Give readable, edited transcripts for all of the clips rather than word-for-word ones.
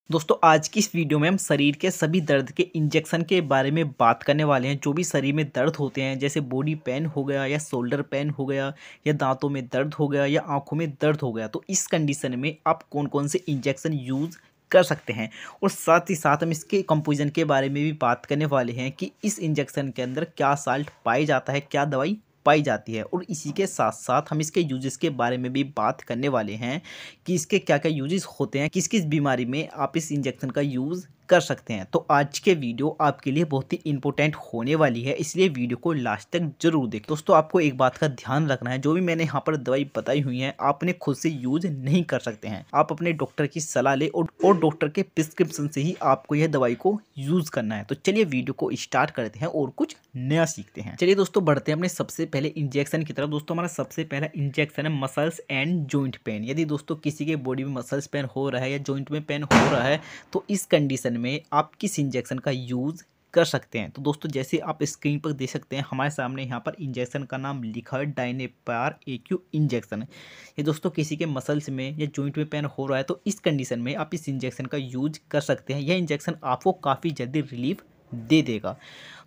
दोस्तों आज की इस वीडियो में हम शरीर के सभी दर्द के इंजेक्शन के बारे में बात करने वाले हैं। जो भी शरीर में दर्द होते हैं जैसे बॉडी पेन हो गया या शोल्डर पेन हो गया या दांतों में दर्द हो गया या आंखों में दर्द हो गया, तो इस कंडीशन में आप कौन कौन से इंजेक्शन यूज़ कर सकते हैं। और साथ ही साथ हम इसके कंपोजिशन के बारे में भी बात करने वाले हैं कि इस इंजेक्शन के अंदर क्या साल्ट पाई जाता है, क्या दवाई पाई जाती है। और इसी के साथ साथ हम इसके यूजेस के बारे में भी बात करने वाले हैं कि इसके क्या क्या यूजेस होते हैं, किस किस बीमारी में आप इस इंजेक्शन का यूज़ कर सकते हैं। तो आज के वीडियो आपके लिए बहुत ही इंपॉर्टेंट होने वाली है, इसलिए वीडियो को लास्ट तक जरूर देखें। दोस्तों आपको एक बात का ध्यान रखना है, जो भी मैंने यहाँ पर दवाई बताई हुई है आपने खुद से यूज नहीं कर सकते हैं। आप अपने डॉक्टर की सलाह ले और डॉक्टर के प्रिस्क्रिप्शन से ही आपको यह दवाई को यूज करना है। तो चलिए वीडियो को स्टार्ट करते हैं और कुछ नया सीखते हैं। चलिए दोस्तों बढ़ते हैं अपने सबसे पहले इंजेक्शन की तरफ। दोस्तों हमारा सबसे पहला इंजेक्शन है मसल्स एंड जॉइंट पेन। यदि दोस्तों किसी के बॉडी में मसल्स पेन हो रहा है या जॉइंट में पेन हो रहा है तो इस कंडीशन में आप किस इंजेक्शन का यूज़ कर सकते हैं। तो दोस्तों जैसे आप स्क्रीन पर देख सकते हैं हमारे सामने यहाँ पर इंजेक्शन का नाम लिखा है डायनेपार एक्यू इंजेक्शन। ये दोस्तों किसी के मसल्स में या जॉइंट में पेन हो रहा है तो इस कंडीशन में आप इस इंजेक्शन का यूज कर सकते हैं। यह इंजेक्शन आपको काफ़ी जल्दी रिलीफ दे देगा।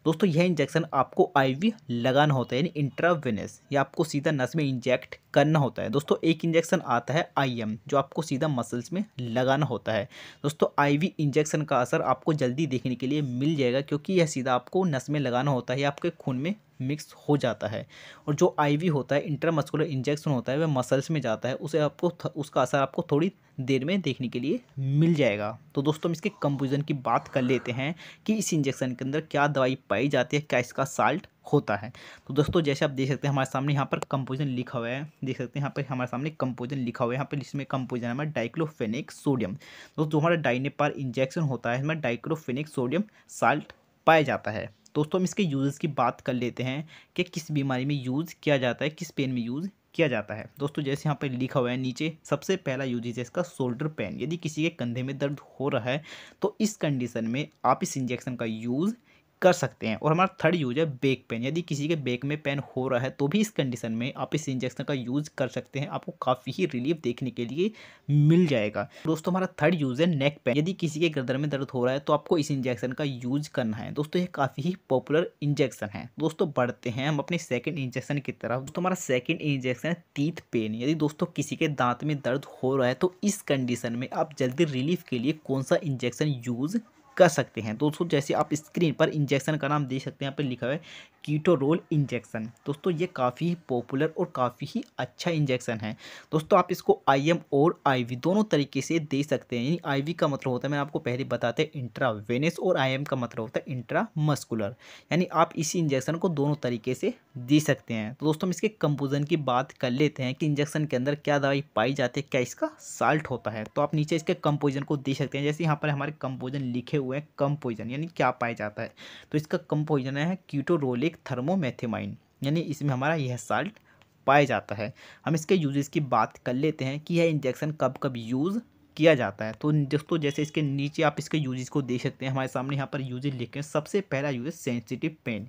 दोस्तों यह इंजेक्शन आपको आईवी लगाना होता है यानी इंट्रावेनस, या आपको सीधा नस में इंजेक्ट करना होता है। दोस्तों एक इंजेक्शन आता है आईएम जो आपको सीधा मसल्स में लगाना होता है। दोस्तों आईवी इंजेक्शन का असर आपको जल्दी देखने के लिए मिल जाएगा क्योंकि यह सीधा आपको नस में लगाना होता है या आपके खून में मिक्स हो जाता है। और जो आईवी होता है इंट्रामस्कुलर इंजेक्शन होता है वह मसल्स में जाता है, उसे आपको उसका असर आपको थोड़ी देर में देखने के लिए मिल जाएगा। तो दोस्तों हम इसके कंपोजिशन की बात कर लेते हैं कि इस इंजेक्शन के अंदर क्या दवाई पाई जाती है, क्या इसका साल्ट होता है। तो दोस्तों जैसे आप देख सकते हैं हमारे सामने यहाँ पर कंपोजिशन लिखा हुआ है, देख सकते हैं यहाँ पर हमारे सामने कंपोजिशन लिखा हुआ है। यहाँ पर इसमें कंपोजिशन है हमारा डाइक्लोफेनेक सोडियम। दोस्तों जो हमारा डायनेपार इंजेक्शन होता है इसमें डाइक्लोफेनेक सोडियम साल्ट पाया जाता है। दोस्तों हम इसके यूजेस की बात कर लेते हैं कि किस बीमारी में यूज़ किया जाता है, किस पेन में यूज़ किया जाता है। दोस्तों जैसे यहाँ पर लिखा हुआ है नीचे सबसे पहला यूजेस है इसका शोल्डर पेन। यदि किसी के कंधे में दर्द हो रहा है तो इस कंडीशन में आप इस इंजेक्शन का यूज़ कर सकते हैं। और हमारा थर्ड यूज है बैक पेन। यदि किसी के बैक में पेन हो रहा है तो भी इस कंडीशन में आप इस इंजेक्शन का यूज़ कर सकते हैं, आपको काफ़ी ही रिलीफ देखने के लिए मिल जाएगा। दोस्तों हमारा थर्ड यूज है नेक पेन। यदि किसी के गर्दन में दर्द हो रहा है तो आपको इस इंजेक्शन का यूज करना है। दोस्तों ये काफ़ी ही पॉपुलर इंजेक्शन है। दोस्तों बढ़ते हैं हम अपने सेकेंड इंजेक्शन की तरफ। दोस्तों हमारा सेकेंड इंजेक्शन है टीथ पेन। यदि दोस्तों किसी के दांत में दर्द हो रहा है तो इस कंडीशन में आप जल्दी रिलीफ के लिए कौन सा इंजेक्शन यूज़ कर सकते हैं। दोस्तों जैसे आप स्क्रीन पर इंजेक्शन का नाम देख सकते हैं, यहाँ पर लिखा है कीटोरोल इंजेक्शन। दोस्तों ये काफ़ी पॉपुलर और काफ़ी ही अच्छा इंजेक्शन है। दोस्तों आप इसको आईएम और आईवी दोनों तरीके से दे सकते हैं। यानी आईवी का मतलब होता है, मैंने आपको पहले बताते हैं इंट्रावेनस, और आईएम का मतलब होता है इंट्रामस्कुलर। यानी आप इसी इंजेक्शन को दोनों तरीके से दे सकते हैं। तो दोस्तों हम इसके कंपोजिशन की बात कर लेते हैं कि इंजेक्शन के अंदर क्या दवाई पाई जाती है, क्या इसका साल्ट होता है। तो आप नीचे इसके कंपोजिशन को देख सकते हैं। जैसे यहाँ पर हमारे कंपोजिशन लिखे हुए हैं, कंपोजिशन यानी क्या पाया जाता है, तो इसका कंपोजिशन है कीटोरोलिक थर्मोमेथिमाइन, यानी इसमें हमारा यह साल्ट पाया जाता है। हम इसके यूजेस की बात कर लेते हैं कि यह इंजेक्शन कब कब यूज़ किया जाता है। तो दोस्तों जैसे इसके नीचे आप इसके यूजेस को देख सकते हैं, हमारे सामने यहाँ पर यूजेस लिखे हैं। सबसे पहला यूज है सेंसिटिव पेन।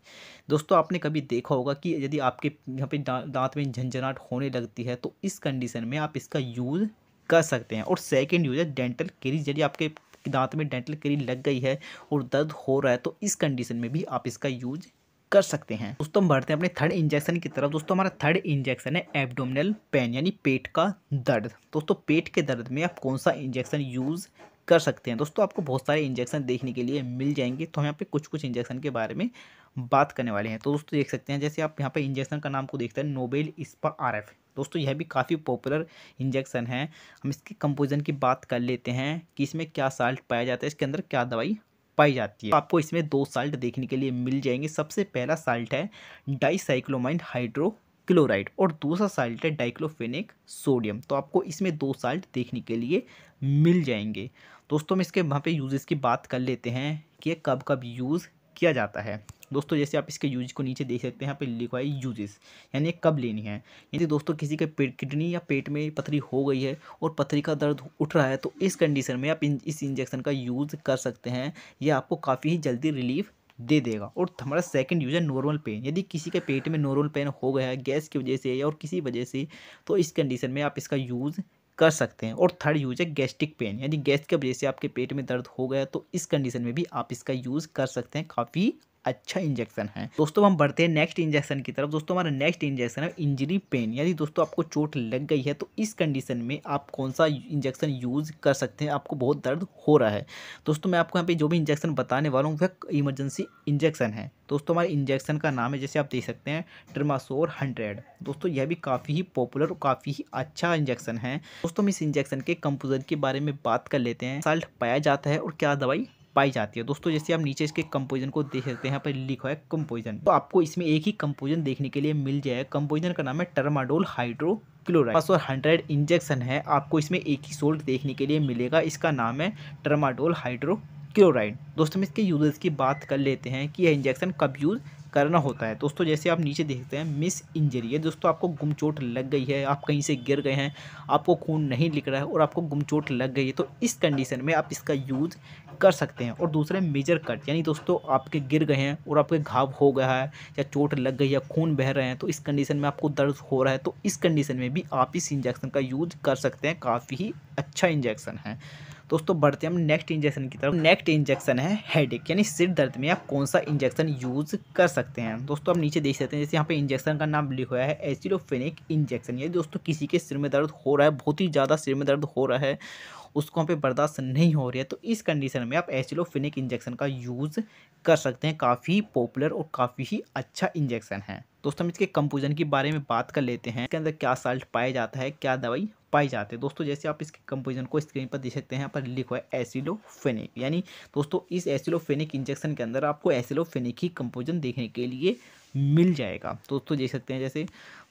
दोस्तों आपने कभी देखा होगा कि यदि आपके यहाँ पे दांत में झंझनाहट होने लगती है तो इस कंडीशन में आप इसका यूज़ कर सकते हैं। और सेकेंड यूज है डेंटल केरीज। यदि आपके दांत में डेंटल केरी लग गई है और दर्द हो रहा है तो इस कंडीशन में भी आप इसका यूज कर सकते हैं। दोस्तों हम बढ़ते हैं अपने थर्ड इंजेक्शन की तरफ। दोस्तों हमारा थर्ड इंजेक्शन है एब्डोमिनल पेन यानी पेट का दर्द। दोस्तों पेट के दर्द में आप कौन सा इंजेक्शन यूज़ कर सकते हैं। दोस्तों आपको बहुत सारे इंजेक्शन देखने के लिए मिल जाएंगे, तो हम यहाँ पे कुछ कुछ इंजेक्शन के बारे में बात करने वाले हैं। तो दोस्तों देख सकते हैं जैसे आप यहाँ पे इंजेक्शन का नाम को देखते हैं नोबेल इस्पा आरएफ। दोस्तों यह भी काफ़ी पॉपुलर इंजेक्शन है। हम इसके कंपोजिशन की बात कर लेते हैं कि इसमें क्या साल्ट पाया जाता है, इसके अंदर क्या दवाई पाई जाती है। आपको इसमें दो साल्ट देखने के लिए मिल जाएंगे। सबसे पहला साल्ट है डाइसाइक्लोमाइन हाइड्रोक्लोराइड और दूसरा साल्ट है डाइक्लोफेनेक सोडियम। तो आपको इसमें दो साल्ट देखने के लिए मिल जाएंगे। दोस्तों हम इसके वहाँ पे यूजेस की बात कर लेते हैं कि ये कब कब यूज़ किया जाता है। दोस्तों जैसे आप इसके यूज को नीचे देख सकते हैं, यहाँ पे लिखा है यूजेस यानी कब लेनी है। यदि दोस्तों किसी के पेट किडनी या पेट में पथरी हो गई है और पथरी का दर्द उठ रहा है तो इस कंडीशन में आप इस इंजेक्शन का यूज़ कर सकते हैं। ये आपको काफ़ी ही जल्दी रिलीफ दे देगा। और हमारा सेकंड यूज है नॉर्मल पेन। यदि किसी के पेट में नॉर्मल पेन हो गया है गैस की वजह से या और किसी वजह से, तो इस कंडीशन में आप इसका यूज़ कर सकते हैं। और थर्ड यूज है गैस्ट्रिक पेन, यानी गैस की वजह से आपके पेट में दर्द हो गया तो इस कंडीशन में भी आप इसका यूज़ कर सकते हैं। काफ़ी अच्छा इंजेक्शन है। दोस्तों हम बढ़ते हैं नेक्स्ट इंजेक्शन की तरफ। दोस्तों हमारा नेक्स्ट इंजेक्शन है इंजरी पेन, यानी दोस्तों आपको चोट लग गई है तो इस कंडीशन में आप कौन सा इंजेक्शन यूज़ कर सकते हैं, आपको बहुत दर्द हो रहा है। दोस्तों मैं आपको यहाँ पे जो भी इंजेक्शन बताने वाला हूँ वह इमरजेंसी इंजेक्शन है। दोस्तों हमारे इंजेक्शन का नाम है, जैसे आप देख सकते हैं, ट्रमासोर 100। दोस्तों यह भी काफ़ी ही पॉपुलर और काफ़ी ही अच्छा इंजेक्शन है। दोस्तों हम इस इंजेक्शन के कंपोजर के बारे में बात कर लेते हैं। साल्ट पाया जाता है और क्या दवाई पाई जाती है। दोस्तों जैसे आप नीचे इसके कंपोजिशन को देख सकते हैं, यहाँ पर लिखा है कंपोजिशन, तो आपको इसमें एक ही कंपोजिशन देखने के लिए मिल जाएगा। कंपोजिशन का नाम है ट्रामाडोल हाइड्रोक्लोराइड। 100 इंजेक्शन है, आपको इसमें एक ही सोल्ट देखने के लिए मिलेगा, इसका नाम है ट्रामाडोल हाइड्रोक्लोराइड। दोस्तों हम इसके यूजेस की बात कर लेते हैं कि यह इंजेक्शन कब यूज़ करना होता है। दोस्तों जैसे आप नीचे देखते हैं मिस इंजरी है, दोस्तों आपको गुमचोट लग गई है, आप कहीं से गिर गए हैं, आपको खून नहीं निकल रहा है और आपको गुमचोट लग गई है तो इस कंडीशन में आप इसका यूज़ कर सकते हैं। और दूसरे मेजर कट, यानी दोस्तों आपके गिर गए हैं और आपके घाव हो गया है या चोट लग गई है, खून बह रहे हैं, तो इस कंडीशन में आपको दर्द हो रहा है तो इस कंडीशन में भी आप इस इंजेक्शन का यूज़ कर सकते हैं। काफ़ी ही अच्छा इंजेक्शन है। दोस्तों बढ़ते हैं हम नेक्स्ट इंजेक्शन की तरफ। नेक्स्ट इंजेक्शन है हेडेक, यानी सिर दर्द में आप कौन सा इंजेक्शन यूज़ कर सकते हैं। दोस्तों आप नीचे देख सकते हैं, जैसे यहाँ पे इंजेक्शन का नाम लिखा हुआ है एसिडोफेनिक इंजेक्शन। ये दोस्तों किसी के सिर में दर्द हो रहा है, बहुत ही ज़्यादा सिर में दर्द हो रहा है, उसको वहाँ पे बर्दाश्त नहीं हो रही है तो इस कंडीशन में आप एसिडोफेनिक इंजेक्शन का यूज़ कर सकते हैं। काफ़ी पॉपुलर और काफ़ी ही अच्छा इंजेक्शन है। दोस्तों हम इसके कंपोजिशन के बारे में बात कर लेते हैं। इसके अंदर क्या साल्ट पाया जाता है, क्या दवाई पाई जाती है। दोस्तों जैसे आप इसके कंपोजिशन को स्क्रीन पर देख सकते हैं, यहाँ पर लिखा है एसिडोफेनिक, यानी दोस्तों इस एसिडोफेनिक इंजेक्शन के अंदर आपको एसिडोफेनिक ही कंपोजिशन देखने के लिए मिल जाएगा। दोस्तों देख सकते हैं, जैसे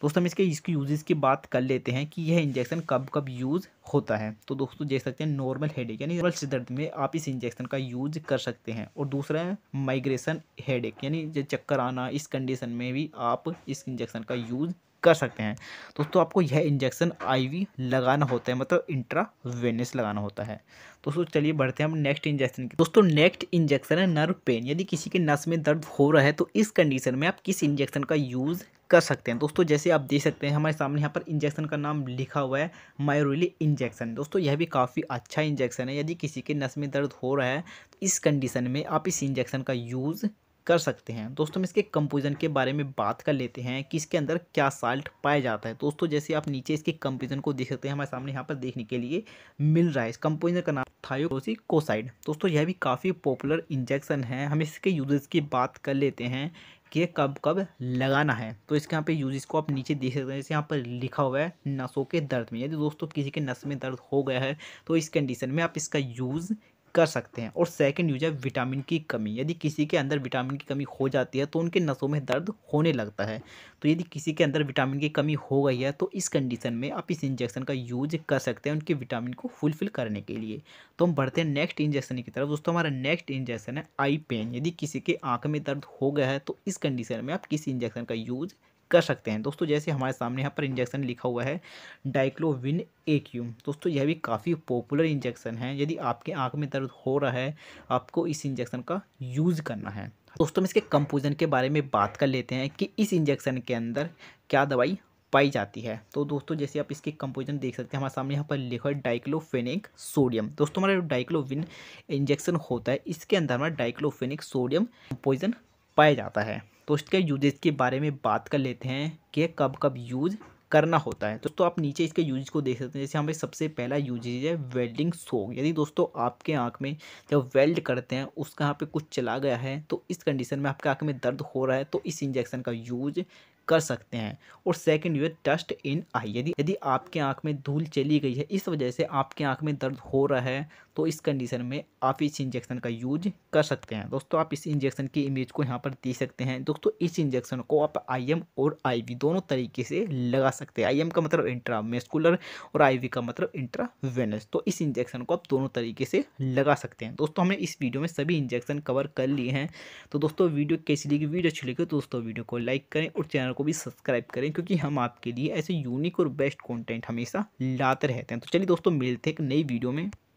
दोस्तों हम इसके यूजेस की बात कर लेते हैं कि यह इंजेक्शन कब कब यूज़ होता है। तो दोस्तों देख सकते हैं नॉर्मल हेडेक, यानी नॉर्मल सिर दर्द में आप इस इंजेक्शन का यूज कर सकते हैं। और दूसरा है माइग्रेशन हेडेक, यानी जो चक्कर आना, इस कंडीशन में भी आप इस इंजेक्शन का यूज कर सकते हैं। दोस्तों आपको यह इंजेक्शन आईवी लगाना होता है, मतलब इंट्रावेनस लगाना होता है। दोस्तों चलिए बढ़ते हैं हम नेक्स्ट इंजेक्शन की। दोस्तों नेक्स्ट इंजेक्शन है नर्व पेन, यदि किसी के नस में दर्द हो रहा है तो इस कंडीशन में आप किस इंजेक्शन का यूज़ कर सकते हैं। दोस्तों जैसे आप देख सकते हैं हमारे सामने यहाँ पर इंजेक्शन का नाम लिखा हुआ है मायोरिली इंजेक्शन। दोस्तों यह भी काफ़ी अच्छा इंजेक्शन है, यदि किसी के नस में दर्द हो रहा है तो इस कंडीशन में आप इस इंजेक्शन का यूज़ कर सकते हैं। दोस्तों हम इसके कंपोजिशन के बारे में बात कर लेते हैं कि इसके अंदर क्या साल्ट पाया जाता है। दोस्तों जैसे आप नीचे इसके कंपोजिशन को देख सकते हैं, हमारे सामने यहाँ पर देखने के लिए मिल रहा है। इस कंपोजिशन का नाम थायोक्लोरोसिकोसाइड। दोस्तों यह भी काफ़ी पॉपुलर इंजेक्शन है। हम इसके यूजेस की बात कर लेते हैं कि ये कब कब लगाना है। तो इसके यहाँ पे यूजेस को आप नीचे देख सकते हैं, जैसे यहाँ पर लिखा हुआ है नसों के दर्द में, यदि दोस्तों किसी के नस में दर्द हो गया है तो इस कंडीशन में आप इसका यूज़ कर सकते हैं। और सेकंड यूज है विटामिन की कमी, यदि किसी के अंदर विटामिन की कमी हो जाती है तो उनके नसों में दर्द होने लगता है। तो यदि किसी के अंदर विटामिन की कमी हो गई है तो इस कंडीशन में आप इस इंजेक्शन का यूज कर सकते हैं उनके विटामिन को फुलफिल करने के लिए। तो हम बढ़ते हैं नेक्स्ट इंजेक्शन की तरफ। दोस्तों हमारा नेक्स्ट इंजेक्शन है आई पेन, यदि किसी के आंख में दर्द हो गया है तो इस कंडीशन में आप किस इंजेक्शन का यूज कर सकते हैं। दोस्तों जैसे हमारे सामने यहाँ पर इंजेक्शन लिखा हुआ है डाइक्लोविन एक्यू। दोस्तों यह भी काफ़ी पॉपुलर इंजेक्शन है, यदि आपके आंख में दर्द हो रहा है आपको इस इंजेक्शन का यूज़ करना है। दोस्तों हम इसके कंपोजिशन के बारे में बात कर लेते हैं कि इस इंजेक्शन के अंदर क्या दवाई पाई जाती है। तो दोस्तों जैसे आप इसके कंपोजिशन देख सकते हैं, हमारे सामने यहाँ पर लिखा है डाइक्लोफेनिक सोडियम। दोस्तों हमारा डाइक्लोविन इंजेक्शन होता है, इसके अंदर हमारा डाइक्लोफेनिक सोडियम कंपोजिशन पाया जाता है। तो इसके यूजेस के बारे में बात कर लेते हैं कि कब कब यूज करना होता है। दोस्तों आप नीचे इसके यूज को देख सकते हैं, जैसे हमें सबसे पहला यूज है वेल्डिंग सोग, यदि दोस्तों आपके आंख में जब वेल्ड करते हैं उसका यहाँ पे कुछ चला गया है तो इस कंडीशन में आपके आंख में दर्द हो रहा है तो इस इंजेक्शन का यूज कर सकते हैं। और सेकंड यूज डस्ट इन आई, यदि यदि आपके आंख में धूल चली गई है इस वजह से आपके आंख में दर्द हो रहा है तो इस कंडीशन में आप इस इंजेक्शन का यूज कर सकते हैं। दोस्तों आप इस इंजेक्शन की इमेज को यहाँ पर देख सकते हैं। दोस्तों इस इंजेक्शन को आप आईएम और आईवी दोनों तरीके से लगा सकते हैं। आईएम का मतलब इंट्रामस्कुलर और आईवी का मतलब इंट्रावेनस। तो इस इंजेक्शन को आप दोनों तरीके से लगा सकते हैं। दोस्तों हमने इस वीडियो में सभी इंजेक्शन कवर कर लिए हैं। तो दोस्तों वीडियो कैसी लगी, वीडियो अच्छी लगी तो दोस्तों वीडियो को लाइक करें और चैनल को भी सब्सक्राइब करें, क्योंकि हम आपके लिए ऐसे यूनिक और बेस्ट कंटेंट हमेशा लाते रहते हैं। तो चलिए दोस्तों मिलते हैं एक नई वीडियो में।